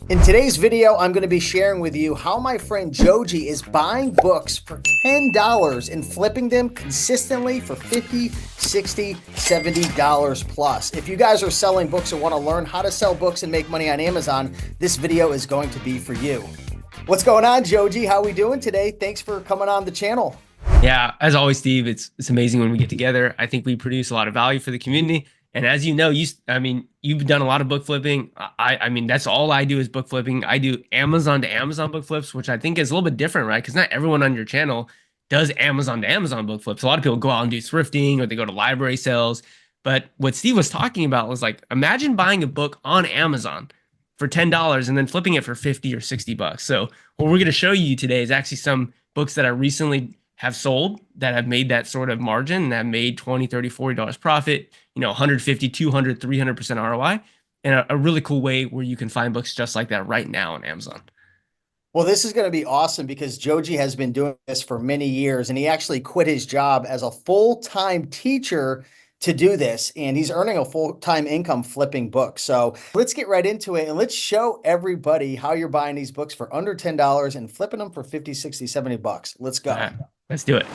In today's video, I'm going to be sharing with you how my friend Joji is buying books for $10 and flipping them consistently for $50, $60, $70 plus. If you guys are selling books or want to learn how to sell books and make money on Amazon, this video is going to be for you. What's going on, Joji? How are we doing today? Thanks for coming on the channel. Yeah, as always, Steve, it's amazing when we get together. I think we produce a lot of value for the community. And as you know, you've done a lot of book flipping. I mean, that's all I do is book flipping. I do Amazon to Amazon book flips, which I think is a little bit different, right? Because not everyone on your channel does Amazon to Amazon book flips. A lot of people go out and do thrifting or they go to library sales. But what Steve was talking about was like, imagine buying a book on Amazon for $10 and then flipping it for 50 or 60 bucks. So what we're going to show you today is actually some books that I recently have sold that have made that sort of margin and have made 20, 30, $40 profit, 150, 200, 300% ROI, and a really cool way where you can find books just like that right now on Amazon. Well, this is going to be awesome because Joji has been doing this for many years and he actually quit his job as a full-time teacher to do this, and he's earning a full-time income flipping books. So let's get right into it and let's show everybody how you're buying these books for under $10 and flipping them for 50, 60, 70 bucks. Let's go. Let's do it.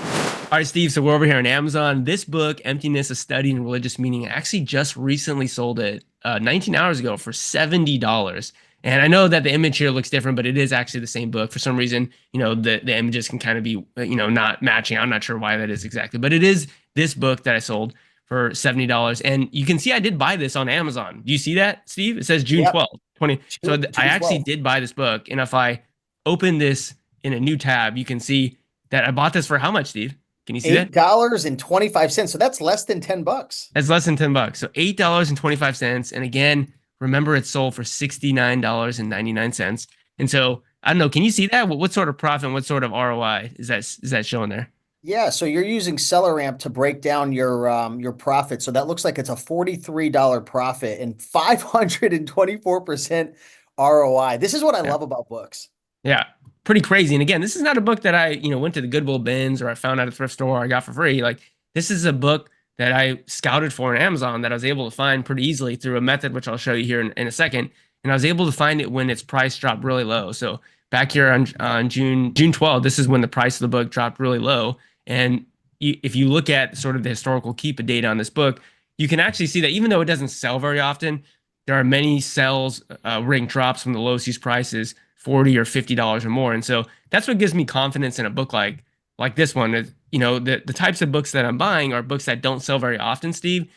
All right, Steve. So we're over here on Amazon. This book, Emptiness, A Study in Religious Meaning, I actually just recently sold it 19 hours ago for $70. And I know that the image here looks different, but it is actually the same book. For some reason, the images can kind of be, not matching. I'm not sure why that is exactly, but it is this book that I sold for $70. And you can see I did buy this on Amazon. Do you see that, Steve? It says June 12th, 20. So I actually did buy this book. And if I open this in a new tab, you can see that I bought this for how much, Steve? Can you see that? $8.25. So that's less than 10 bucks. That's less than 10 bucks. So $8.25. And again, remember it's sold for $69.99. And so I don't know, can you see that? What sort of profit, what sort of ROI is that showing there? Yeah, so you're using SellerAmp to break down your profit. So that looks like it's a $43 profit and 524% ROI. This is what I love about books. Yeah, pretty crazy. And again, this is not a book that I, went to the Goodwill bins or I found at a thrift store or I got for free. Like, this is a book that I scouted for on Amazon that I was able to find pretty easily through a method, which I'll show you here in a second. And I was able to find it when its price dropped really low. So back here on June 12th, this is when the price of the book dropped really low. And if you look at sort of the historical Keepa data on this book, you can actually see that even though it doesn't sell very often, there are many sales ring drops from the lowest use prices, $40 or $50 or more. And so that's what gives me confidence in a book like this one. The types of books that I'm buying are books that don't sell very often, Steve,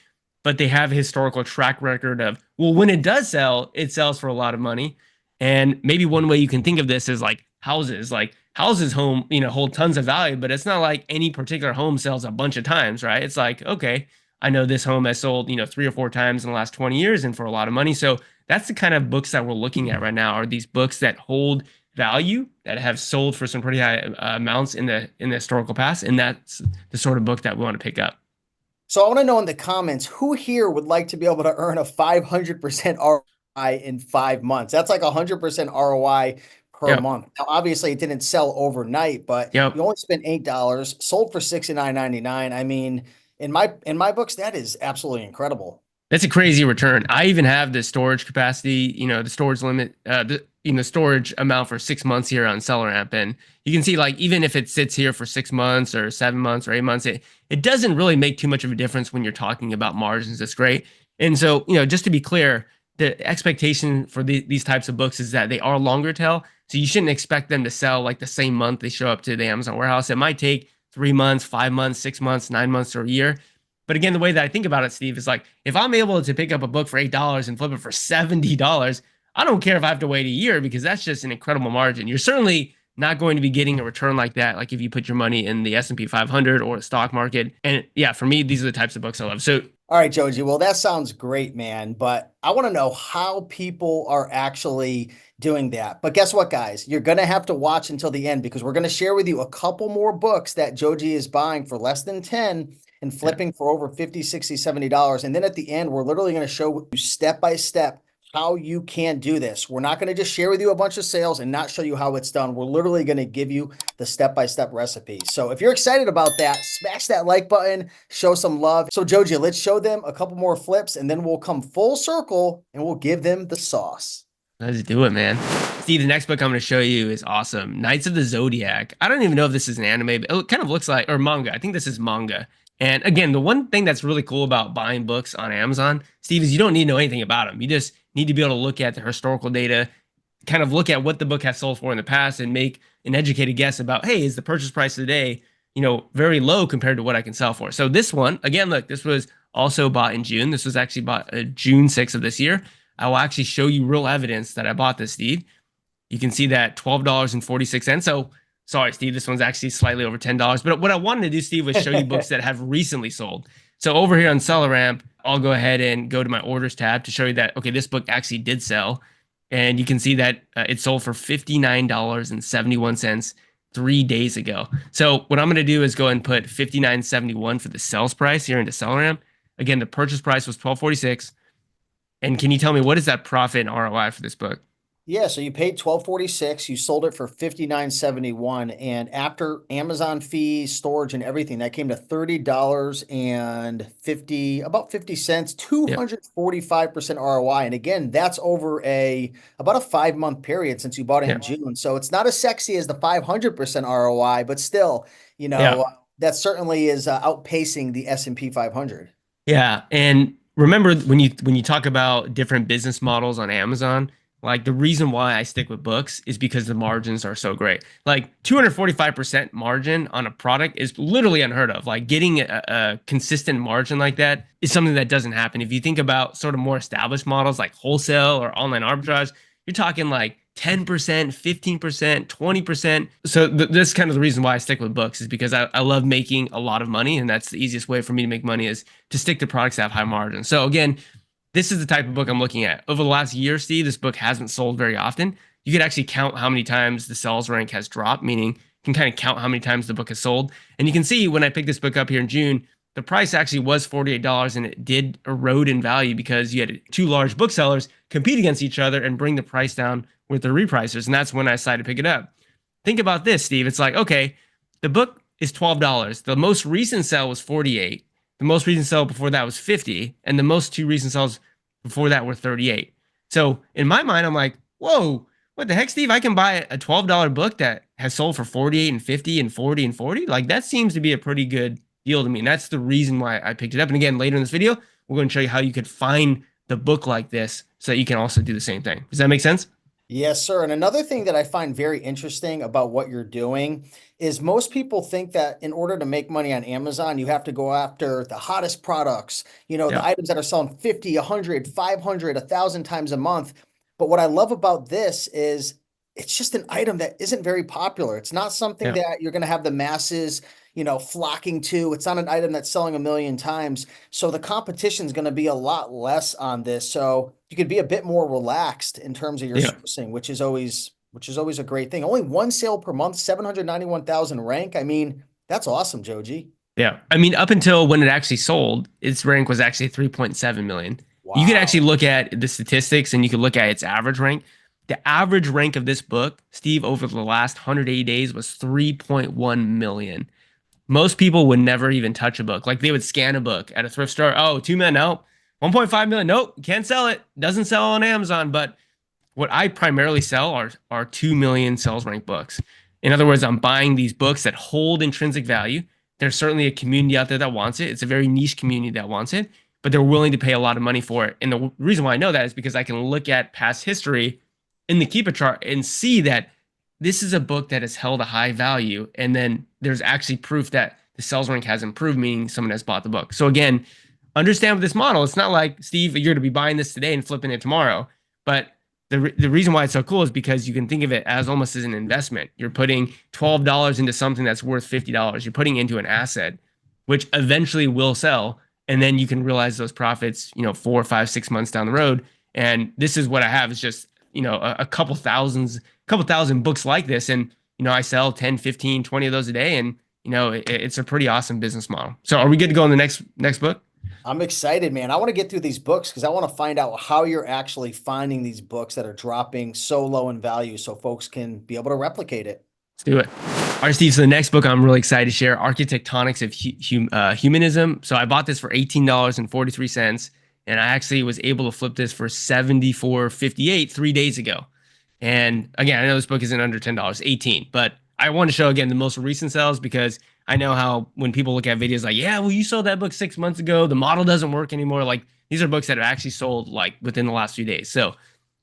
but they have a historical track record of, well, when it does sell, it sells for a lot of money. And maybe one way you can think of this is like houses. Like houses hold tons of value, but it's not like any particular home sells a bunch of times, right? It's like, okay, I know this home has sold, 3 or 4 times in the last 20 years and for a lot of money. So that's the kind of books that we're looking at right now, are these books that hold value, that have sold for some pretty high amounts in the historical past. And that's the sort of book that we want to pick up. So I want to know in the comments, who here would like to be able to earn a 500% ROI in 5 months? That's like 100% ROI per month. Now, obviously it didn't sell overnight, but you only spent $8, sold for $69.99. I mean, in my books, that is absolutely incredible. That's a crazy return. I even have the storage capacity, the storage limit, the storage amount for 6 months here on SellerAmp. And you can see, like, even if it sits here for 6 months or 7 months or 8 months, it doesn't really make too much of a difference when you're talking about margins. It's great. And so, just to be clear, the expectation for these types of books is that they are longer tail. So you shouldn't expect them to sell like the same month they show up to the Amazon warehouse. It might take 3 months, 5 months, 6 months, 9 months, or a year. But again, the way that I think about it, Steve, is like, if I'm able to pick up a book for $8 and flip it for $70, I don't care if I have to wait a year, because that's just an incredible margin. You're certainly not going to be getting a return like that, like if you put your money in the S&P 500 or the stock market. And yeah, for me, these are the types of books I love. So, all right, Joji. Well, that sounds great, man. But I want to know how people are actually doing that. But guess what, guys? You're going to have to watch until the end, because we're going to share with you a couple more books that Joji is buying for less than 10 and flipping for over $50, $60, $70. And then at the end, we're literally going to show you step by step how you can do this. We're not going to just share with you a bunch of sales and not show you how it's done. We're literally going to give you the step-by-step recipe. So if you're excited about that, smash that like button, show some love. So Joji, let's show them a couple more flips and then we'll come full circle and we'll give them the sauce. Let's do it, man. Steve, the next book I'm going to show you is awesome. Knights of the Zodiac. I don't even know if this is an anime, but it kind of looks like, or manga. I think this is manga. And again, the one thing that's really cool about buying books on Amazon, Steve, is you don't need to know anything about them. You just need to be able to look at the historical data, kind of look at what the book has sold for in the past and make an educated guess about, hey, is the purchase price today, very low compared to what I can sell for. So this one, again, look, this was also bought in June. This was actually bought June 6th of this year. I will actually show you real evidence that I bought this, Steve. You can see that $12.46. So sorry, Steve, this one's actually slightly over $10. But what I wanted to do, Steve, was show you books that have recently sold. So over here on SellerAmp, I'll go ahead and go to my orders tab to show you that, okay, this book actually did sell. And you can see that it sold for $59.71 3 days ago. So what I'm going to do is go and put $59.71 for the sales price here into SellerAmp. Again, the purchase price was $12.46. And can you tell me what is that profit and ROI for this book? Yeah, so you paid 12.46, you sold it for 59.71, and after Amazon fees, storage, and everything, that came to $30 and about 50 cents, Yep. 245% ROI. And again, that's over about a 5-month period since you bought it in Yep. June. So it's not as sexy as the 500% ROI, but still, Yeah. that certainly is outpacing the S&P 500. Yeah. And remember when you talk about different business models on Amazon, like the reason why I stick with books is because the margins are so great. Like 245% margin on a product is literally unheard of. Like getting a consistent margin like that is something that doesn't happen. If you think about sort of more established models like wholesale or online arbitrage, you're talking like 10%, 15%, 20%. So that's kind of the reason why I stick with books is because I love making a lot of money. And that's the easiest way for me to make money is to stick to products that have high margins. So again, this is the type of book I'm looking at. Over the last year, Steve, this book hasn't sold very often. You could actually count how many times the sales rank has dropped, meaning you can kind of count how many times the book has sold. And you can see when I picked this book up here in June, the price actually was $48 and it did erode in value because you had two large booksellers compete against each other and bring the price down with the repricers. And that's when I decided to pick it up. Think about this, Steve. It's like, okay, the book is $12. The most recent sale was 48. The most recent sale before that was 50. And the most two recent sales before that were 38. So in my mind, I'm like, whoa, what the heck, Steve? I can buy a $12 book that has sold for 48 and 50 and 40 and 40. Like that seems to be a pretty good deal to me. And that's the reason why I picked it up. And again, later in this video, we're going to show you how you could find the book like this so that you can also do the same thing. Does that make sense? Yes, sir. And another thing that I find very interesting about what you're doing is most people think that in order to make money on Amazon, you have to go after the hottest products, the Yeah. items that are selling 50, 100, 500, 1,000 times a month. But what I love about this is it's just an item that isn't very popular. It's not something Yeah. that you're going to have the masses, flocking to. It's not an item that's selling a million times. So the competition is going to be a lot less on this. So you could be a bit more relaxed in terms of your Yeah. sourcing, which is always a great thing. Only one sale per month, 791,000 rank. I mean, that's awesome, Joji. Yeah. I mean, up until when it actually sold, its rank was actually 3.7 million. You could actually Wow. look at the statistics and you could look at its average rank. The average rank of this book, Steve, over the last 180 days was 3.1 million. Most people would never even touch a book. Like they would scan a book at a thrift store. Oh, 2 million. Nope. 1.5 million. Nope. Can't sell it. Doesn't sell on Amazon. But what I primarily sell are 2 million sales rank books. In other words, I'm buying these books that hold intrinsic value. There's certainly a community out there that wants it. It's a very niche community that wants it, but they're willing to pay a lot of money for it. And the reason why I know that is because I can look at past history in the Keep It chart and see that this is a book that has held a high value. And then there's actually proof that the sales rank has improved, meaning someone has bought the book. So again, understand with this model, it's not like, Steve, you're going to be buying this today and flipping it tomorrow. But the reason why it's so cool is because you can think of it as almost as an investment. You're putting $12 into something that's worth $50. You're putting into an asset, which eventually will sell. And then you can realize those profits, 4, 5, 6 months down the road. And this is what I have is just, a couple thousand books like this. And, I sell 10, 15, 20 of those a day. And, it's a pretty awesome business model. So are we good to go on the next book? I'm excited, man. I want to get through these books because I want to find out how you're actually finding these books that are dropping so low in value so folks can be able to replicate it. Let's do it. All right, Steve. So the next book I'm really excited to share, Architectonics of Humanism. So I bought this for $18.43. And I actually was able to flip this for 74.58 3 days ago. And again, I know this book isn't under $10, 18, but I want to show again the most recent sales because I know how when people look at videos like, yeah, well, you sold that book 6 months ago, the model doesn't work anymore. Like these are books that have actually sold like within the last few days. So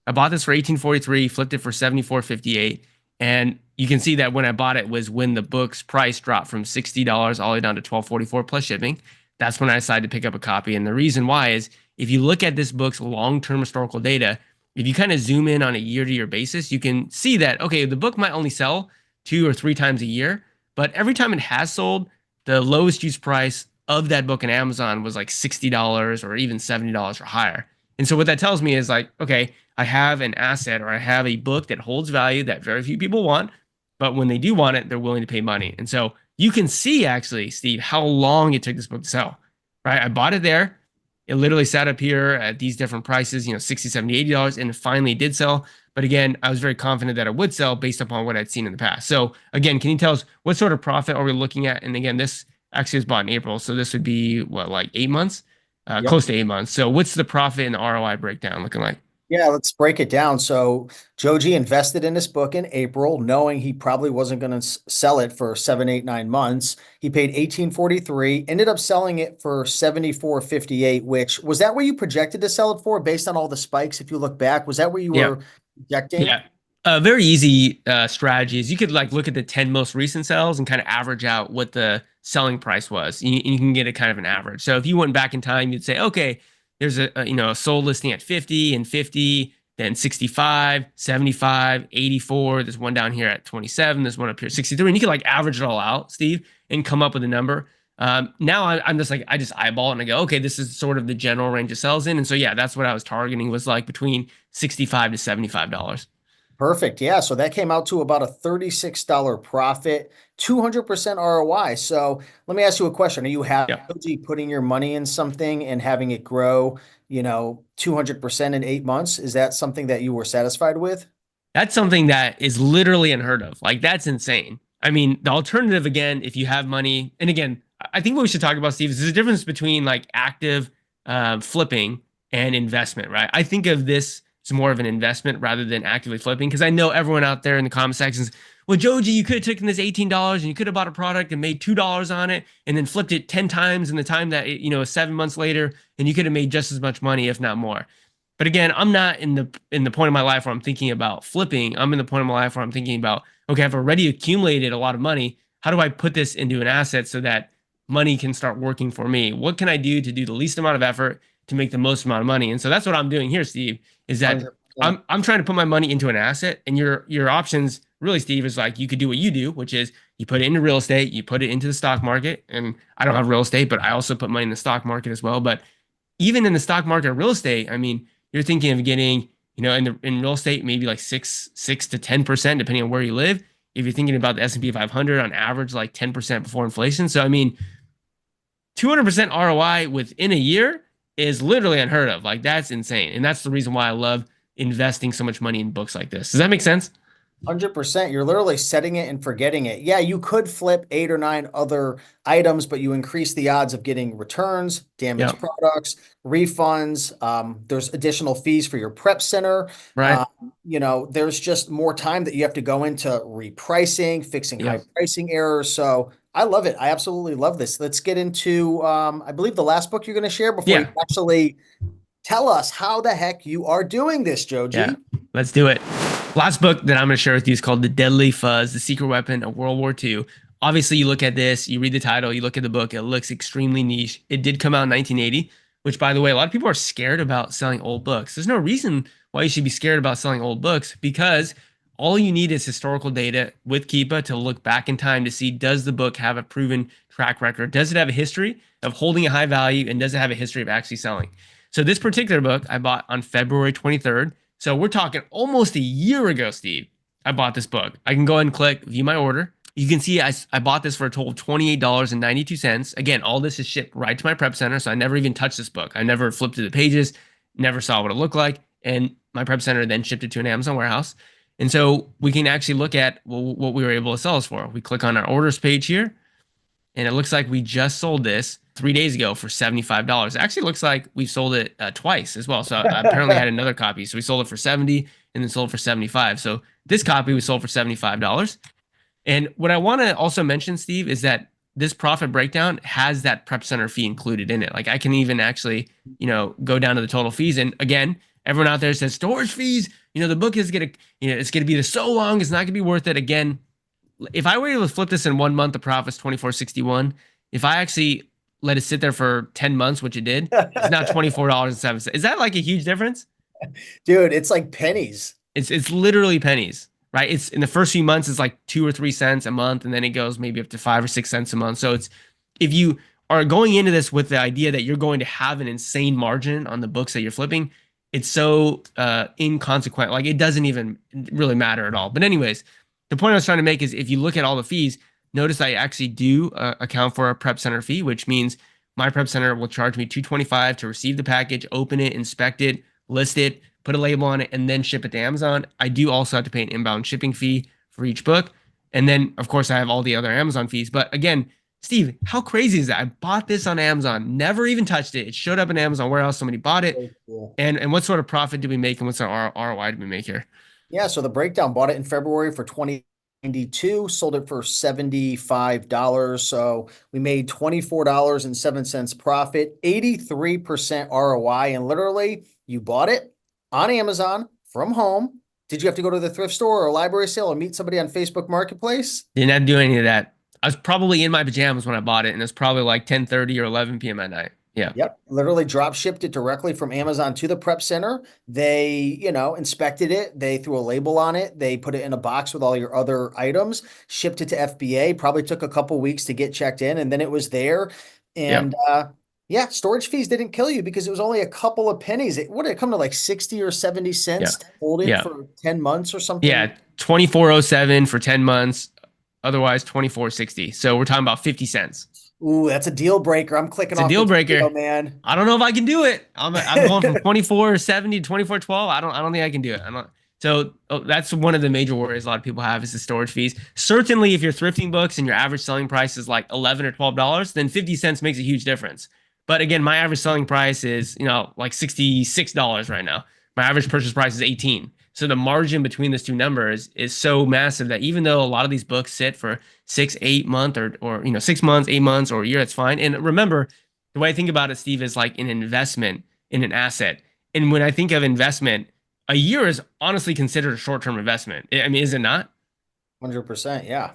I bought this for 1843, flipped it for 74.58. And you can see that when I bought it was when the book's price dropped from $60 all the way down to 12.44 plus shipping. That's when I decided to pick up a copy. And the reason why is if you look at this book's long-term historical data, if you kind of zoom in on a year-to-year basis, you can see that, okay, the book might only sell 2 or 3 times a year, but every time it has sold, the lowest use price of that book in Amazon was like $60 or even $70 or higher. And so what that tells me is like, okay, I have an asset or I have a book that holds value that very few people want, but when they do want it, they're willing to pay money. And so you can see actually, Steve, how long it took this book to sell, right? I bought it there. It literally sat up here at these different prices, 60, 70, $80, and it finally did sell. But again, I was very confident that it would sell based upon what I'd seen in the past. So again, can you tell us what sort of profit are we looking at? And again, this actually was bought in April. So this would be what, like 8 months? Yep. Close to 8 months. So what's the profit and the ROI breakdown looking like? Yeah, let's break it down. So Joji invested in this book in April, knowing he probably wasn't going to sell it for 7, 8, 9 months. He paid 1843, ended up selling it for 74.58, which was that where you projected to sell it for based on all the spikes? If you look back, was that where you Yeah. were projecting? Yeah. A very easy strategy is you could like look at the 10 most recent sales and kind of average out what the selling price was. You can get a kind of an average. So if you went back in time, you'd say, okay, there's a sold listing at 50 and 50, then 65, 75, 84. There's one down here at 27. There's one up here at 63. And you can like average it all out, Steve, and come up with a number. Now I'm just like, I just eyeball it and I go, okay, this is sort of the general range of sales in. And so, yeah, that's what I was targeting was like between 65 to $75. Perfect. Yeah. So that came out to about a $36 profit, 200% ROI. So let me ask you a question. Are you Yeah. happy putting your money in something and having it grow, 200% in 8 months? Is that something that you were satisfied with? That's something that is literally unheard of. Like that's insane. I mean, the alternative again, if you have money, and again, I think what we should talk about, Steve, is there's a difference between like active flipping and investment, right? I think of this as more of an investment rather than actively flipping because I know everyone out there in the comment sections, well, Joji, you could have taken this $18 and you could have bought a product and made $2 on it and then flipped it 10 times in the time that it, 7 months later, and you could have made just as much money, if not more. But again, I'm not in the point of my life where I'm thinking about flipping. I'm in the point of my life where I'm thinking about, okay, I've already accumulated a lot of money. How do I put this into an asset so that money can start working for me? What can I do to do the least amount of effort to make the most amount of money? And so that's what I'm doing here, Steve, is that 100%. I'm trying to put my money into an asset. And your options really, Steve, is like you could do what you do, which is you put it into real estate, you put it into the stock market. And I don't have real estate, but I also put money in the stock market as well. But even in the stock market or real estate, I mean, you're thinking of getting, in real estate, maybe like 6 to 10%, depending on where you live. If you're thinking about the S&P 500 on average, like 10% before inflation. So, I mean, 200% ROI within a year is literally unheard of. Like that's insane. And that's the reason why I love investing so much money in books like this. Does that make sense? 100%. You're literally setting it and forgetting it. Yeah, you could flip 8 or 9 other items, but you increase the odds of getting returns, Yeah. damaged products, refunds. There's additional fees for your prep center. Right. There's just more time that you have to go into repricing, fixing Yeah. high pricing errors. So I love it. I absolutely love this. Let's get into, I believe, the last book you're going to share before you Yeah. actually tell us how the heck you are doing this, Yeah. Joji. Let's do it. Last book that I'm going to share with you is called The Deadly Fuzz, The Secret Weapon of World War II. Obviously, you look at this, you read the title, you look at the book, it looks extremely niche. It did come out in 1980, which, by the way, a lot of people are scared about selling old books. There's no reason why you should be scared about selling old books because all you need is historical data with Keepa to look back in time to see does the book have a proven track record? Does it have a history of holding a high value? And does it have a history of actually selling? So, this particular book I bought on February 23rd. So we're talking almost a year ago, Steve. I bought this book. I can go ahead and click view my order. You can see I bought this for a total of $28.92. Again, all this is shipped right to my prep center. So I never even touched this book. I never flipped through the pages, never saw what it looked like. And my prep center then shipped it to an Amazon warehouse. And so we can actually look at what we were able to sell this for. We click on our orders page here, and it looks like we just sold this 3 days ago for $75. It actually looks like we sold it twice as well. So I apparently had another copy. So we sold it for 70 and then sold for 75. So this copy we sold for $75. And what I want to also mention, Steve, is that this profit breakdown has that prep center fee included in it. Like I can even actually, go down to the total fees. And again, everyone out there says storage fees, the book is gonna, it's gonna be so long, it's not gonna be worth it. Again, if I were able to flip this in 1 month, the profit's 24.61. If I actually let it sit there for 10 months, which it did, it's now $24.07. Is that like a huge difference? Dude, it's like pennies. It's literally pennies, right? It's in the first few months, it's like 2 or 3 cents a month, and then it goes maybe up to 5 or 6 cents a month. So it's if you are going into this with the idea that you're going to have an insane margin on the books that you're flipping, it's so inconsequent. Like it doesn't even really matter at all. But anyways, the point I was trying to make is if you look at all the fees, notice I actually do account for a prep center fee, which means my prep center will charge me $225 to receive the package, open it, inspect it, list it, put a label on it, and then ship it to Amazon. I do also have to pay an inbound shipping fee for each book. And then, of course, I have all the other Amazon fees. But again, Steve, how crazy is that? I bought this on Amazon, never even touched it. It showed up in Amazon warehouse. Somebody bought it. So cool. And what sort of profit did we make? And what's our ROI did we make here? Yeah, so the breakdown bought it in February for 2092, sold it for $75. So we made $24.07 profit, 83% ROI. And literally, you bought it on Amazon from home. Did you have to go to the thrift store or a library sale or meet somebody on Facebook Marketplace? Didn't have to do any of that. I was probably in my pajamas when I bought it, and it's probably like 10:30 or 11 p.m. at night. Yeah. Yep, literally drop shipped it directly from Amazon to the prep center. They, inspected it. They threw a label on it. They put it in a box with all your other items, shipped it to FBA. Probably took a couple weeks to get checked in, and then it was there. Yeah. And yeah, storage fees didn't kill you because it was only a couple of pennies. It would have come to like 60 or 70 Yeah. cents to hold it Yeah. for 10 months or something. Yeah. 24.07 for 10 months. Otherwise, 24.60. So we're talking about 50 cents. Ooh, that's a deal breaker. I'm clicking It's a off deal the breaker. video, man. I don't know if I can do it. I'm going from 24.70 to 24.12. I don't think I can do it. So that's one of the major worries a lot of people have is the storage fees. Certainly, if you're thrifting books and your average selling price is like $11 or $12, then 50 cents makes a huge difference. But again, my average selling price is, like $66 right now. My average purchase price is 18. So the margin between those two numbers is so massive that even though a lot of these books sit for 6, 8 months or 6 months, 8 months or a year, that's fine. And remember, the way I think about it, Steve, is like an investment in an asset. And when I think of investment, a year is honestly considered a short-term investment. I mean, is it not? 100%. Yeah.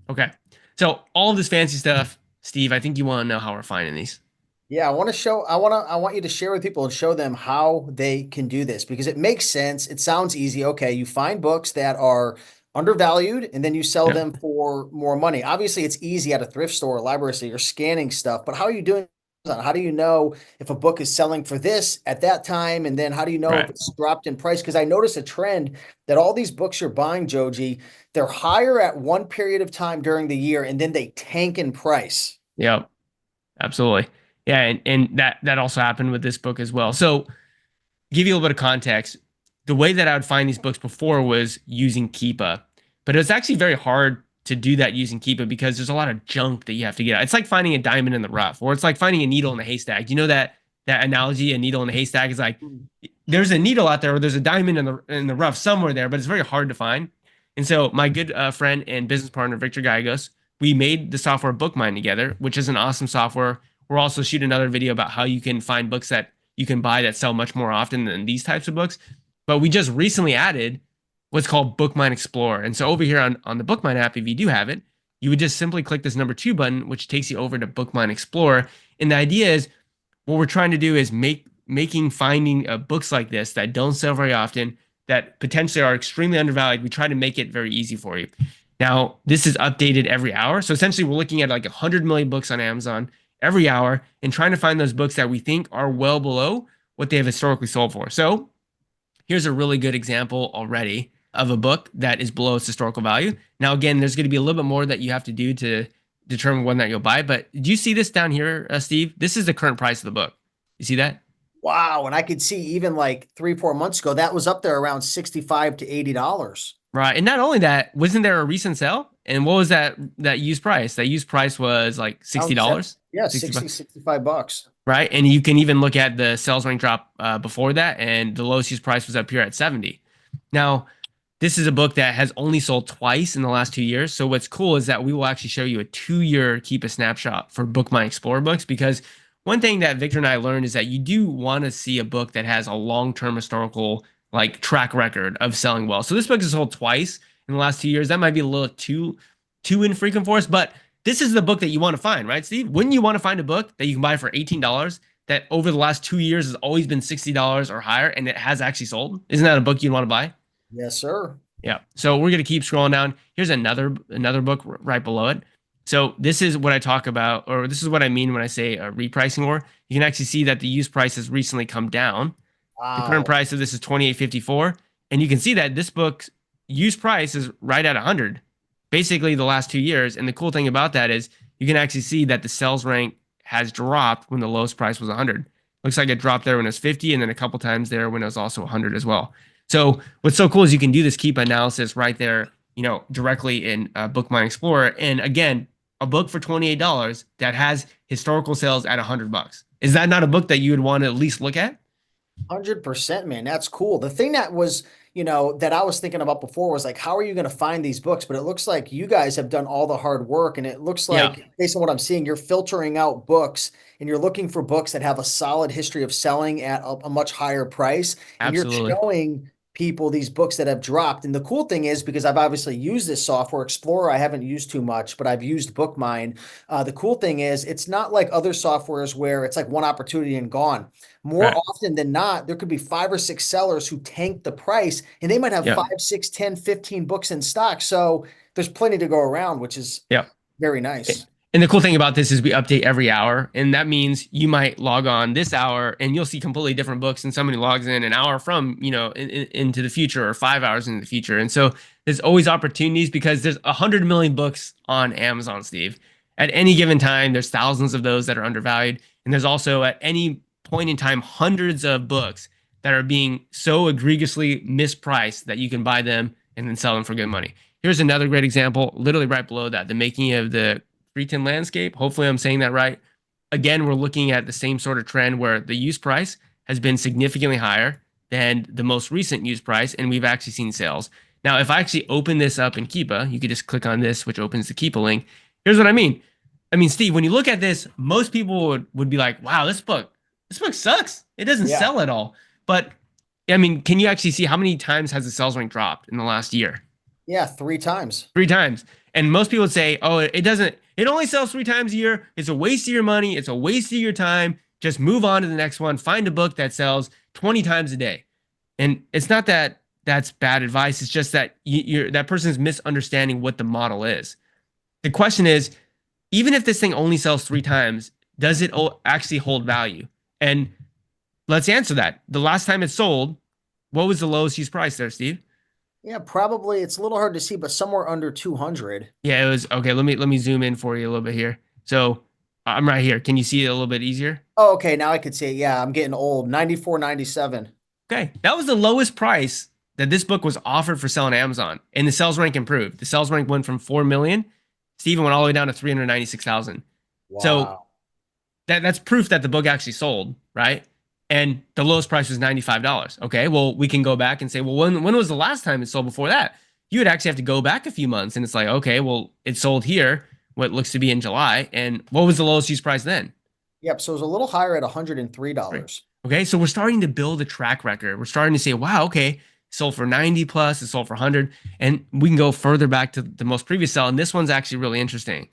Okay. So all of this fancy stuff, Steve, I think you want to know how we're finding these. Yeah, I want you to share with people and show them how they can do this because it makes sense. It sounds easy. Okay, you find books that are undervalued and then you sell Yeah. them for more money. Obviously, it's easy at a thrift store or library, so you're scanning stuff, but how are you doing? How do you know if a book is selling for this at that time? And then how do you know if Right. it's dropped in price? Because I notice a trend that all these books you're buying, Joji, they're higher at one period of time during the year and then they tank in price. Yep. Absolutely. Yeah, and that also happened with this book as well. So give you a little bit of context. The way that I would find these books before was using Keepa, but it's actually very hard to do that using Keepa because there's a lot of junk that you have to get out. It's like finding a diamond in the rough, or it's like finding a needle in a haystack. You know that analogy, a needle in a haystack is like there's a needle out there, or there's a diamond in the rough somewhere there, but it's very hard to find. And so my good friend and business partner Victor Gallegos, we made the software Bookmine together, which is an awesome software. We're also shooting another video about how you can find books that you can buy that sell much more often than these types of books. But we just recently added what's called Bookmine Explorer. And so over here on the Bookmine app, if you do have it, you would just simply click this #2 button, which takes you over to Bookmine Explorer. And the idea is what we're trying to do is making finding books like this that don't sell very often, that potentially are extremely undervalued. We try to make it very easy for you. Now, this is updated every hour. So essentially, we're looking at like 100 million books on Amazon every hour and trying to find those books that we think are well below what they have historically sold for. So here's a really good example already of a book that is below its historical value. Now, again, there's going to be a little bit more that you have to do to determine whether or not you'll buy. But do you see this down here, Steve? This is the current price of the book. You see that? Wow. And I could see even like 3, 4 months ago, that was up there around 65 to $80. Right. And not only that, wasn't there a recent sale? And what was that used price? That used price was like Around seven, $60, yeah, 60 60, bucks, 65 bucks. right? And you can even look at the sales rank drop before that, and the lowest used price was up here at 70. Now, this is a book that has only sold twice in the last 2 years. So what's cool is that we will actually show you a 2 year keep a snapshot for Bookmine Explorer books, because one thing that Victor and I learned is that you do want to see a book that has a long-term historical like track record of selling well. So this book has sold twice in the last 2 years. That might be a little too infrequent for us, but this is the book that you want to find, right, Steve? Wouldn't you want to find a book that you can buy for $18 that over the last 2 years has always been $60 or higher and it has actually sold? Isn't that a book you'd want to buy? Yes, sir. Yeah. So we're gonna keep scrolling down. Here's another book right below it. So this is what I talk about, or this is what I mean when I say a repricing war. You can actually see that the used price has recently come down. The current Wow. price of this is 28.54, and you can see that this book's used price is right at 100, basically the last 2 years. And the cool thing about that is you can actually see that the sales rank has dropped when the lowest price was 100. Looks like it dropped there when it was 50, and then a couple times there when it was also 100 as well. So what's so cool is you can do this keep analysis right there, directly in Bookmine Explorer. And again, a book for $28 that has historical sales at $100. Is that not a book that you would want to at least look at? 100%, man. That's cool. The thing that was, that I was thinking about before was like, how are you going to find these books? But it looks like you guys have done all the hard work. And it looks Yeah, like, based on what I'm seeing, you're filtering out books and you're looking for books that have a solid history of selling at a much higher price. And you're absolutely. showing people these books that have dropped. And the cool thing is, because I've obviously used this software, Explorer, I haven't used too much, but I've used Bookmine. The cool thing is, it's not like other softwares where it's like one opportunity and gone. More Right. often than not, there could be 5 or 6 sellers who tank the price and they might have Yeah. 5, 6, 10, 15 books in stock. So there's plenty to go around, which is Yeah. very nice. And the cool thing about this is we update every hour, and that means you might log on this hour and you'll see completely different books than somebody logs in an hour from, into the future or 5 hours into the future. And so there's always opportunities because there's 100 million books on Amazon, Steve. At any given time, there's thousands of those that are undervalued. And there's also at any point in time, hundreds of books that are being so egregiously mispriced that you can buy them and then sell them for good money. Here's another great example, literally right below that, the making of the Freeton landscape. Hopefully, I'm saying that right. Again, we're looking at the same sort of trend where the used price has been significantly higher than the most recent used price, and we've actually seen sales. Now, if I actually open this up in Keepa, you could just click on this, which opens the Keepa link. Here's what I mean. I mean, Steve, when you look at this, most people would be like, wow, this book sucks. It doesn't Yeah. sell at all. But I mean, can you actually see how many times has the sales rank dropped in the last year? Yeah. 3 times. 3 times. And most people would say, oh, it doesn't, it only sells 3 times a year. It's a waste of your money. It's a waste of your time. Just move on to the next one. Find a book that sells 20 times a day. And it's not that that's bad advice. It's just that that person's misunderstanding what the model is. The question is, even if this thing only sells 3 times, does it actually hold value? And let's answer that. The last time it sold, what was the lowest used price there, Steve? Yeah. Probably it's a little hard to see, but somewhere under 200. Yeah, it was okay. Let me zoom in for you a little bit here. So I'm right here. Can you see it a little bit easier? Oh, okay. Now I could see it. Yeah. I'm getting old. 94.97. Okay, that was the lowest price that this book was offered for sale on Amazon, and the sales rank improved. The sales rank went from 4 million, Stephen went all the way down to 396,000. So Wow. that's proof that the book actually sold, right? And the lowest price was $95. Okay, well, we can go back and say, well, when was the last time it sold before that? You would actually have to go back a few months, and it's like, okay, well, it sold here, what looks to be in July, and what was the lowest use price then? Yep. So it was a little higher at Right. $103. Okay, so we're starting to build a track record. We're starting to say, wow, okay, it sold for 90 plus, it sold for 100, and we can go further back to the most previous sell. And this one's actually really interesting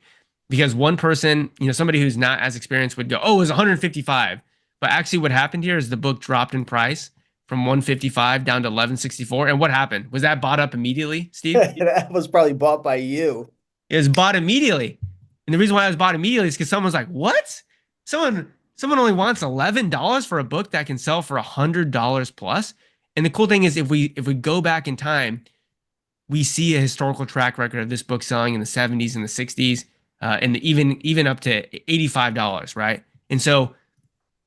because one person, somebody who's not as experienced would go, oh, it was 155. But actually, what happened here is the book dropped in price from 155 down to 1164. And what happened? Was that bought up immediately, Steve? That was probably bought by you. It was bought immediately. And the reason why it was bought immediately is because someone's like, what? Someone only wants $11 for a book that can sell for $100 plus. And the cool thing is if we go back in time, we see a historical track record of this book selling in the 70s and the 60s, and even up to $85, right? And so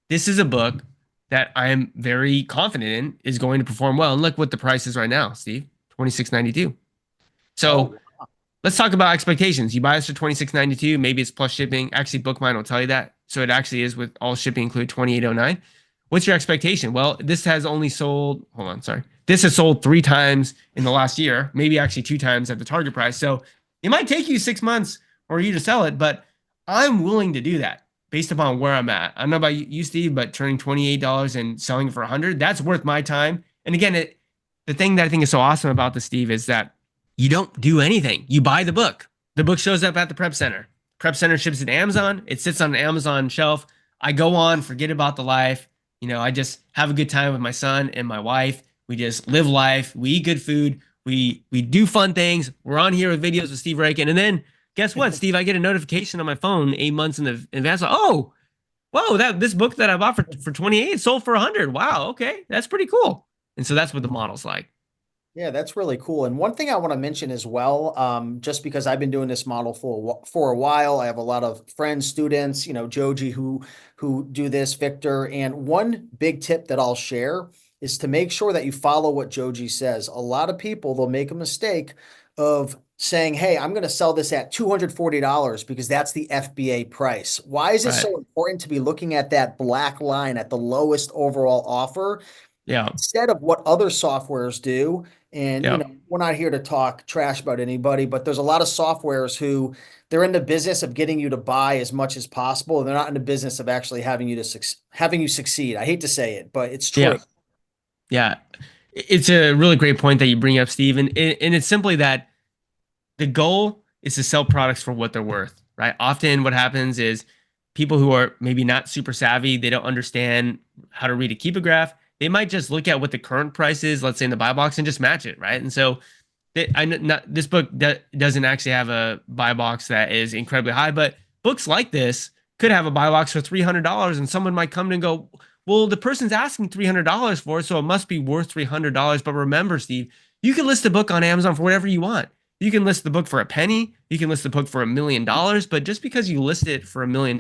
this is a book that I am very confident in is going to perform well. And look what the price is right now, Steve, 26.92. So Oh, let's talk about expectations. You buy this for $26.92. Maybe it's plus shipping. Actually, Bookmine will tell you that. So it actually is with all shipping included $28.09. What's your expectation? Well, this has only sold, hold on, sorry. This has sold 3 times in the last year, maybe actually 2 times at the target price. So it might take you 6 months or you to sell it, but I'm willing to do that based upon where I'm at. I don't know about you, Steve, but turning $28 and selling for 100, that's worth my time. And again, the thing that I think is so awesome about this, Steve, is that you don't do anything. You buy the book. The book shows up at the prep center. Prep center ships it to Amazon. It sits on an Amazon shelf. I go on, forget about the life. I just have a good time with my son and my wife. We just live life. We eat good food. We do fun things. We're on here with videos with Steve Rakin. And then guess what, Steve? I get a notification on my phone 8 months in advance. Like, oh, whoa, this book that I bought for 28 sold for 100. Wow, okay. That's pretty cool. And so that's what the model's like. Yeah, that's really cool. And one thing I want to mention as well, just because I've been doing this model for a while, I have a lot of friends, students, Joji who do this, Victor. And one big tip that I'll share is to make sure that you follow what Joji says. A lot of people, they'll make a mistake of saying, "Hey, I'm going to sell this at $240 because that's the FBA price." Why is it Right. so important to be looking at that black line at the lowest overall offer Yeah. instead of what other softwares do? And, Yeah. we're not here to talk trash about anybody, but there's a lot of softwares who they're in the business of getting you to buy as much as possible. And they're not in the business of actually having you succeed. I hate to say it, but it's true. Yeah. Yeah. It's a really great point that you bring up, Steve. And it's simply that the goal is to sell products for what they're worth, right? Often what happens is people who are maybe not super savvy, they don't understand how to read a keep a graph. They might just look at what the current price is, let's say in the buy box, and just match it, right? And so this book doesn't actually have a buy box that is incredibly high, but books like this could have a buy box for $300, and someone might come in and go, well, the person's asking $300 for it, so it must be worth $300. But remember, Steve, you can list a book on Amazon for whatever you want. You can list the book for a penny. You can list the book for $1 million. But just because you list it for $1 million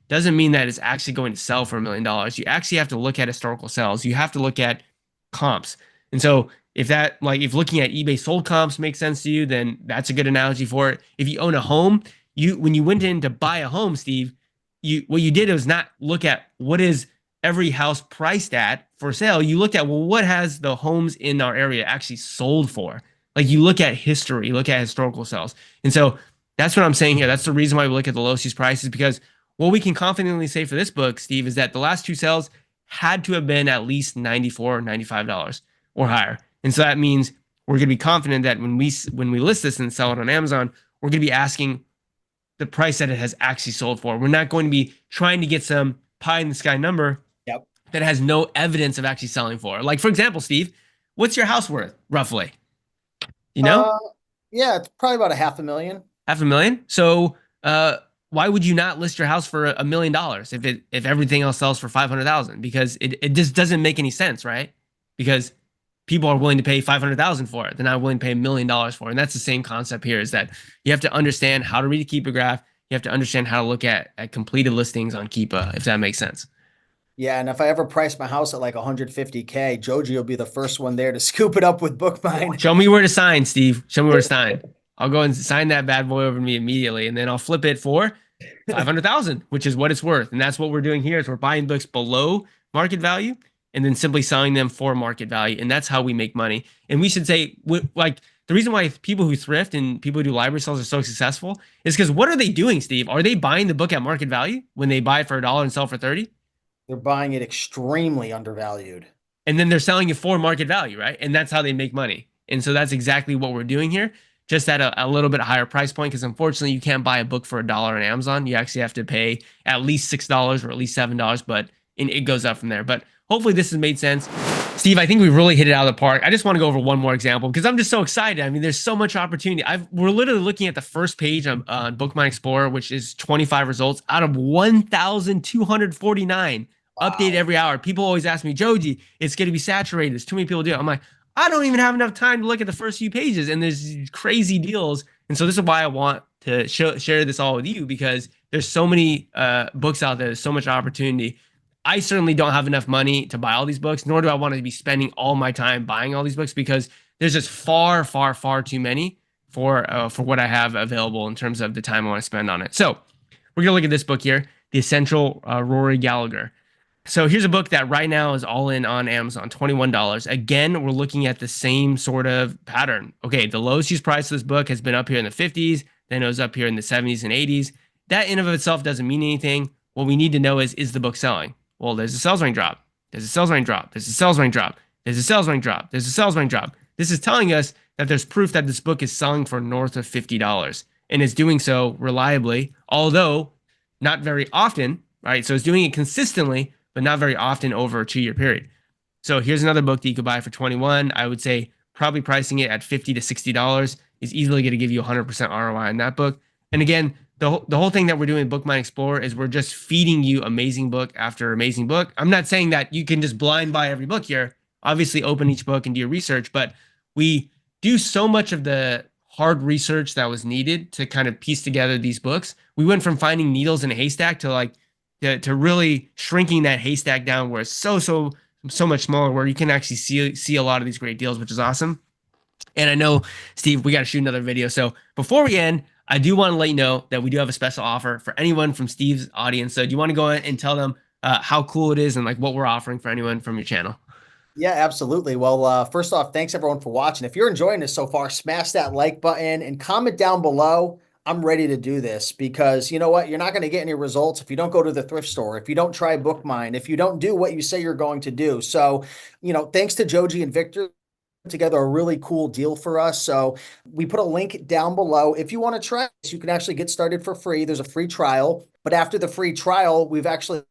doesn't mean that it's actually going to sell for $1 million. You actually have to look at historical sales. You have to look at comps. And so if looking at eBay sold comps makes sense to you, then that's a good analogy for it. If you own a home, when you went in to buy a home, Steve, what you did was not look at what is every house priced at for sale. You looked at, well, what has the homes in our area actually sold for? Like you look at history, you look at historical sales. And so that's what I'm saying here. That's the reason why we look at the lowest prices, because what we can confidently say for this book, Steve, is that the last 2 sales had to have been at least $94 or $95 or higher. And so that means we're going to be confident that when we list this and sell it on Amazon, we're going to be asking the price that it has actually sold for. We're not going to be trying to get some pie in the sky number Yep. that has no evidence of actually selling for. Like, for example, Steve, what's your house worth roughly? You know, Uh, yeah, it's probably about a half a million. $500,000. So, why would you not list your house for $1 million if everything else sells for 500,000? Because it just doesn't make any sense, right? Because people are willing to pay 500,000 for it. They're not willing to pay $1 million for it. And that's the same concept here, is that you have to understand how to read a Keepa graph. You have to understand how to look at completed listings on Keepa, if that makes sense. Yeah, and if I ever price my house at like 150K, Joji will be the first one there to scoop it up with Bookmine. Show me where to sign, Steve. Show me where to sign. I'll go and sign that bad boy over to me immediately, and then I'll flip it for 500,000, which is what it's worth. And that's what we're doing here, is we're buying books below market value and then simply selling them for market value. And that's how we make money. And we should say, like, the reason why people who thrift and people who do library sales are so successful is because what are they doing, Steve? Are they buying the book at market value when they buy it for $1 and sell for 30? They're buying it extremely undervalued. And then they're selling it for market value, right? And that's how they make money. And so that's exactly what we're doing here, just at a little bit higher price point, because unfortunately you can't buy a book for $1 on Amazon. You actually have to pay at least $6 or at least $7, but it goes up from there. But hopefully this has made sense. Steve, I think we really hit it out of the park. I just want to go over one more example because I'm just so excited. I mean, there's so much opportunity. We're literally looking at the first page on Bookmine Explorer, which is 25 results out of 1,249 updated Wow. every hour. People always ask me, Joji, it's going to be saturated. There's too many people do it. I'm like, I don't even have enough time to look at the first few pages, and there's these crazy deals. And so this is why I want to share this all with you, because there's so many books out there. There's so much opportunity. I certainly don't have enough money to buy all these books, nor do I want to be spending all my time buying all these books, because there's just far, far, far too many for what I have available in terms of the time I want to spend on it. So we're gonna look at this book here, The Essential Rory Gallagher. So here's a book that right now is all in on Amazon, $21. Again, we're looking at the same sort of pattern. Okay, the lowest used price of this book has been up here in the 50s, then it was up here in the 70s and 80s. That in of itself doesn't mean anything. What we need to know is the book selling? Well, there's a sales rank drop. There's a sales rank drop. There's a sales rank drop. There's a sales rank drop. There's a sales rank drop. This is telling us that there's proof that this book is selling for north of $50 and is doing so reliably, although not very often, right? So it's doing it consistently, but not very often over a 2-year period. So here's another book that you could buy for 21. I would say probably pricing it at $50 to $60 is easily going to give you 100% ROI in that book. And again, the whole thing that we're doing in Bookmine Explorer is we're just feeding you amazing book after amazing book. I'm not saying that you can just blind buy every book here. Obviously, open each book and do your research, but we do so much of the hard research that was needed to kind of piece together these books. We went from finding needles in a haystack to like to really shrinking that haystack down where it's so much smaller, where you can actually see a lot of these great deals, which is awesome. And I know, Steve, we got to shoot another video. So before we end, I do want to let you know that we do have a special offer for anyone from Steve's audience. So do you want to go ahead and tell them how cool it is and like what we're offering for anyone from your channel? Yeah, absolutely. Well, first off, thanks everyone for watching. If you're enjoying this so far, smash that like button and comment down below. I'm ready to do this because you know what? You're not going to get any results if you don't go to the thrift store, if you don't try Bookmine, if you don't do what you say you're going to do. So, thanks to Joji and Victor together a really cool deal for us. So we put a link down below. If you want to try this, you can actually get started for free. There's a free trial, but after the free trial, we've actually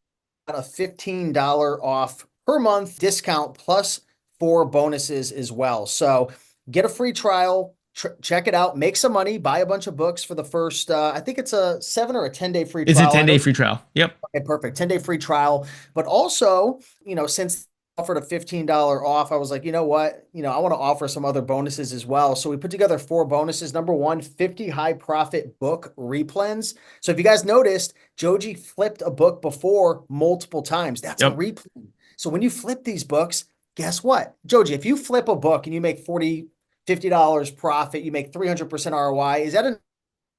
got a $15 off per month discount plus 4 bonuses as well. So get a free trial, check it out, make some money, buy a bunch of books for the first, I think it's a 7 or a 10-day free It's a trial. 10-day free trial. Yep. Okay, perfect. 10-day free trial. But also, since offered a $15 off, I was like, you know what? I want to offer some other bonuses as well. So we put together 4 bonuses. Number 1, 50 high profit book replens. So if you guys noticed, Joji flipped a book before multiple times. That's a replen. So when you flip these books, guess what? Joji, if you flip a book and you make $50 profit, you make 300% ROI, is that an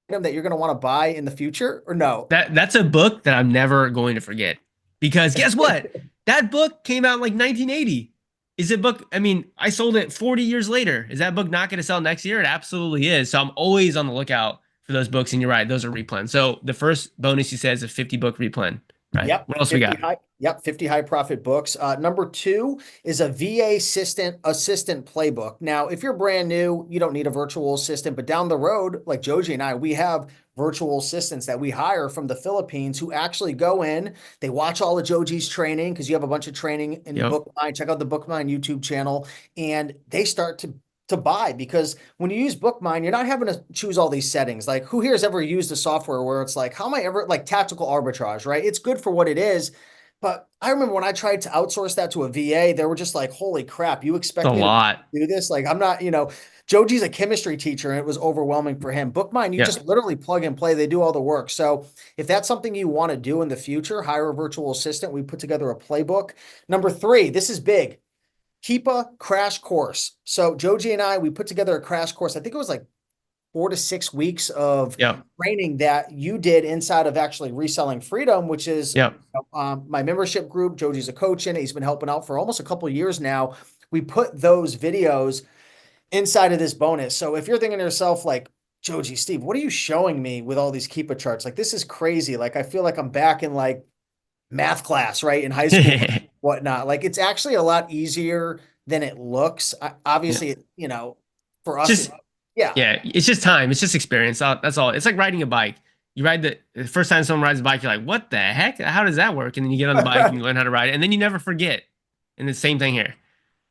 item that you're going to want to buy in the future or no? That's a book that I'm never going to forget because guess what? That book came out in like 1980. Is it book? I mean, I sold it 40 years later. Is that book not going to sell next year? It absolutely is. So I'm always on the lookout for those books. And you're right, those are replens. So the first bonus you said is a 50 book replen, right? Yep. What else we got? 50 high profit books. Number 2 is a VA assistant playbook. Now, if you're brand new, you don't need a virtual assistant, but down the road, like Joji and I, we have virtual assistants that we hire from the Philippines who actually go in, they watch all of Joji's training because you have a bunch of training in Bookmine. Check out the Bookmine YouTube channel, and they start to buy, because when you use Bookmine, you're not having to choose all these settings. Like, who here has ever used a software where it's like, how am I ever, like tactical arbitrage, right? It's good for what it is. But I remember when I tried to outsource that to a VA, they were just like, holy crap, you expect me to do this? Like, I'm not, Joji's a chemistry teacher and it was overwhelming for him. Bookmine, you just literally plug and play. They do all the work. So if that's something you want to do in the future, hire a virtual assistant. We put together a playbook. Number 3, this is big. Keep a crash course. So Joji and I, we put together a crash course. I think it was like 4 to 6 weeks of training that you did inside of actually Reselling Freedom, which is my membership group. Joji's a coach in it. He's been helping out for almost a couple of years now. We put those videos inside of this bonus. So if you're thinking to yourself like, Joji, Steve, what are you showing me with all these Keepa charts? Like, this is crazy. Like, I feel like I'm back in like math class, right? In high school, whatnot. Like, it's actually a lot easier than it looks. Obviously, for us, it's just time. It's just experience. That's all. It's like riding a bike. You ride the first time someone rides a bike, you're like, what the heck? How does that work? And then you get on the bike and you learn how to ride it. And then you never forget. And the same thing here.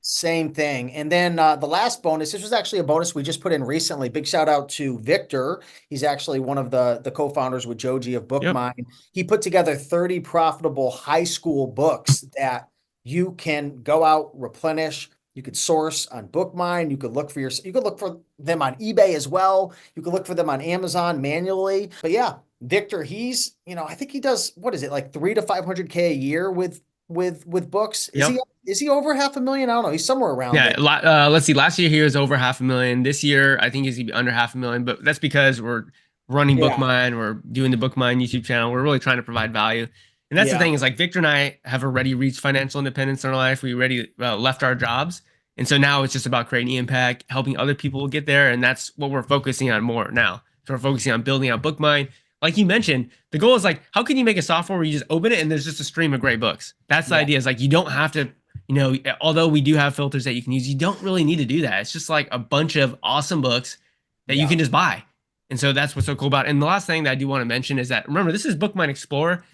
Same thing. And then the last bonus, this was actually a bonus we just put in recently. Big shout out to Victor. He's actually one of the co-founders with Joji of Bookmine. He put together 30 profitable high school books that you can go out, replenish. You could source on Bookmine. You could look for them on eBay as well. You could look for them on Amazon manually. But yeah, Victor, he's, I think he does, what is it, like 300 to 500K a year with with books? Yep. Is he over 500,000? I don't know. He's somewhere around Yeah, there. let's see. Last year he was over 500,000. This year I think he's gonna be under 500,000, but that's because we're running Yeah. Bookmine, we're doing the Bookmine YouTube channel. We're really trying to provide value. And that's the Yeah. thing is like Victor and I have already reached financial independence in our life. We already left our jobs. And so now it's just about creating impact, helping other people get there. And that's what we're focusing on more now. So we're focusing on building out Bookmine. Like you mentioned, the goal is like, how can you make a software where you just open it and there's just a stream of great books? That's the Yeah. idea is like, you don't have to, although we do have filters that you can use, you don't really need to do that. It's just like a bunch of awesome books that you Yeah. can just buy. And so that's what's so cool about it. And the last thing that I do want to mention is that, remember, this is Bookmine Explorer,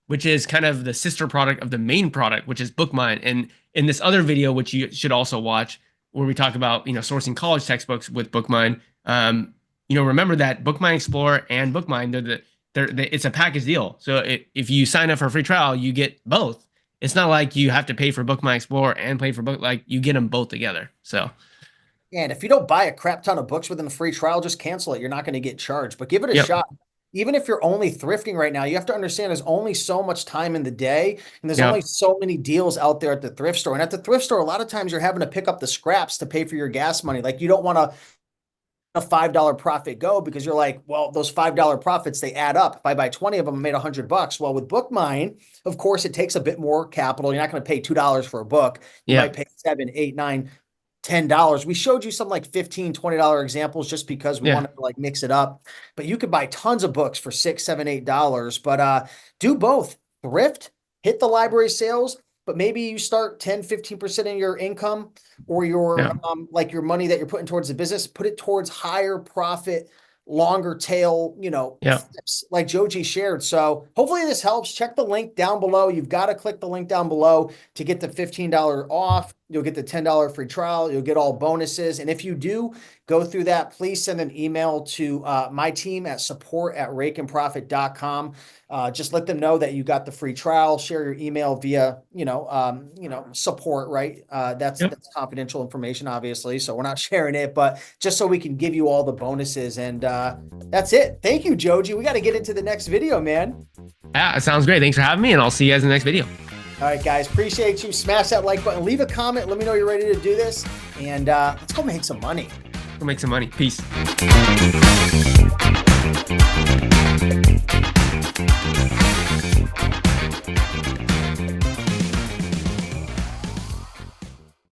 which is kind of the sister product of the main product, which is Bookmine. And in this other video, which you should also watch, where we talk about, sourcing college textbooks with Bookmine, remember that Bookmine Explorer and Bookmine, it's a package deal. So if you sign up for a free trial, you get both. It's not like you have to pay for Bookmine Explorer and pay for like you get them both together. So And if you don't buy a crap ton of books within the free trial, just cancel it. You're not going to get charged, but give it a yep, shot. Even if you're only thrifting right now, you have to understand there's only so much time in the day, and there's only yep, so many deals out there at the thrift store. And at the thrift store, a lot of times you're having to pick up the scraps to pay for your gas money. Like you don't want a $5 profit go because you're like, well, those $5 profits, they add up. If I buy 20 of them, I made $100. Well, with Bookmine, of course, it takes a bit more capital. You're not going to pay $2 for a book. You might yep, pay 7, 8, 9, $10. We showed you some like $15, $20 examples just because we yeah, wanted to like mix it up. But you could buy tons of books for $6, $7, $8. But do both. Thrift, hit the library sales, but maybe you start 10, 15% of your income or your yeah, like your money that you're putting towards the business, put it towards higher profit, longer tail, yeah. flips like Joji shared. So hopefully this helps. Check the link down below. You've got to click the link down below to get the $15 off. You'll get the $10 free trial. You'll get all bonuses. And if you do go through that, please send an email to my team at support@rakeandprofit.com. Just let them know that you got the free trial. Share your email via, support, right? That's Yep. confidential information, obviously. So we're not sharing it, but just so we can give you all the bonuses. And that's it. Thank you, Joji. We got to get into the next video, man. Yeah, it sounds great. Thanks for having me, and I'll see you guys in the next video. All right, guys, appreciate you. Smash that like button, leave a comment. Let me know you're ready to do this. And let's go make some money. We'll make some money. Peace.